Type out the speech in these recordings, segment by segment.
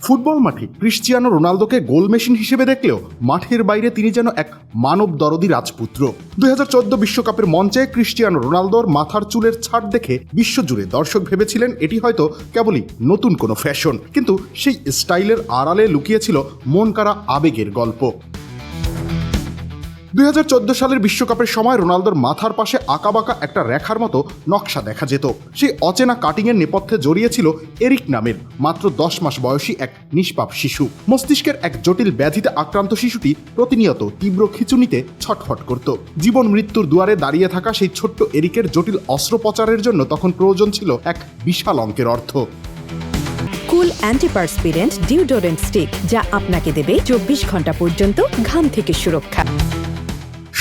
Football মাঠে Cristiano রোনালদোকে goal machine হিসেবে দেখলেও মাঠের বাইরে তিনি যেন এক মানব দরদী রাজপুত্র। 2014 বিশ্বকাপের মঞ্চে ক্রিশ্চিয়ানো রোনালদোর মাথার চুলের ছাড় দেখে বিশ্বজুড়ে দর্শক ভেবেছিলেন এটি হয়তো কেবলই নতুন কোনো ফ্যাশন, কিন্তু সেই স্টাইলের আড়ালে লুকিয়েছিল মন কাড়া আবেগের গল্প। 2014 সালের বিশ্বকাপের সময় রোনালদোর মাথার পাশে আঁকাবাঁকা একটা রেখার মতো নকশা দেখা যেত। সেই অচেনা কাটিংয়ের নেপথ্যে জড়িয়েছিল এরিক নামের মাত্র 10 মাস বয়সী এক নিষ্পাপ শিশু। মস্তিষ্কের এক জটিল ব্যাধিতে আক্রান্ত শিশুটি প্রতিনিয়ত তীব্র খিঁচুনিতে ছটফট করত। জীবন মৃত্যুর দুয়ারে দাঁড়িয়ে থাকা সেই ছোট্ট এরিকের জটিল অস্ত্রোপচারের জন্য তখন প্রয়োজন ছিল এক বিশাল অঙ্কের অর্থ। কুল অ্যান্টিপারস্পিরেন্ট ডিওডোরেন্ট স্টিক, যা আপনাকে দেবে 24 ঘন্টা পর্যন্ত ঘাম থেকে সুরক্ষা।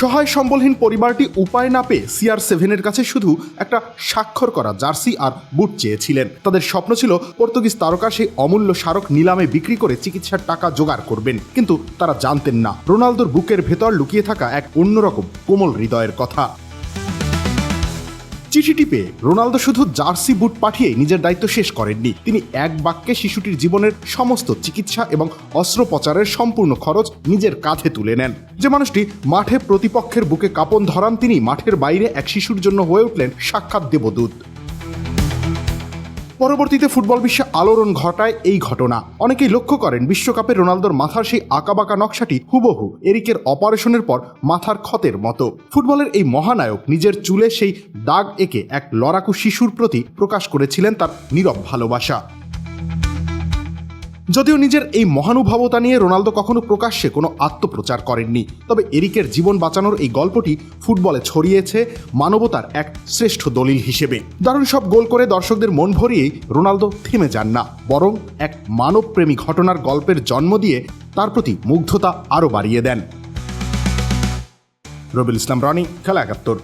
সহায় সম্বলহীন পরিবারটি উপায় না পেয়ে CR7-এর কাছে শুধু একটা স্বাক্ষর করা জার্সি আর বুট চেয়েছিলেন। তাদের স্বপ্ন ছিল পর্তুগিজ তারকা সেই অমূল্য স্মারক নিলামে বিক্রি করে চিকিৎসার টাকা জোগাড় করবেন, কিন্তু তারা জানতেন না রোনালদোর বুকের ভেতর লুকিয়ে থাকা এক অন্যরকম কোমল হৃদয়ের কথা। চিঠিটি পেয়ে রোনালদো শুধু জার্সি বুট পাঠিয়ে নিজের দায়িত্ব শেষ করেননি, তিনি এক বাক্যে শিশুটির জীবনের সমস্ত চিকিৎসা এবং অস্ত্রোপচারের সম্পূর্ণ খরচ নিজের কাঁধে তুলে নেন। যে মানুষটি মাঠে প্রতিপক্ষের বুকে কাঁপন ধরান, তিনি মাঠের বাইরে এক শিশুর জন্য হয়ে উঠলেন সাক্ষাৎ দেবদূত। পরবর্তীতে ফুটবল বিশ্বে আলোড়ন ঘটায় এই ঘটনা। অনেকেই লক্ষ্য করেন বিশ্বকাপে রোনালদোর মাথার সেই আঁকাবাঁকা নকশাটি হুবহু এরিকের অপারেশনের পর মাথার ক্ষতের মতো। ফুটবলের এই মহানায়ক নিজের চুলে সেই দাগ এঁকে এক লড়াকু শিশুর প্রতি প্রকাশ করেছিলেন তার নীরব ভালোবাসা। যদিও নিজের এই মহানুভবতা নিয়ে রোনালদো কখনো প্রকাশ্যে কোনো আত্মপ্রচার করেননি, তবে এরিকের জীবন বাঁচানোর এই গল্পটি ফুটবলে ছড়িয়েছে মানবতার এক শ্রেষ্ঠ দলিল হিসেবে। দারুণ সব গোল করে দর্শকদের মন ভরিয়েই রোনালদো থেমে যান না, বরং এক মানবপ্রেমী ঘটনার গল্পের জন্ম দিয়ে তার প্রতি মুগ্ধতা আরও বাড়িয়ে দেন। রবিউল ইসলাম রনি, খেলা ৭১।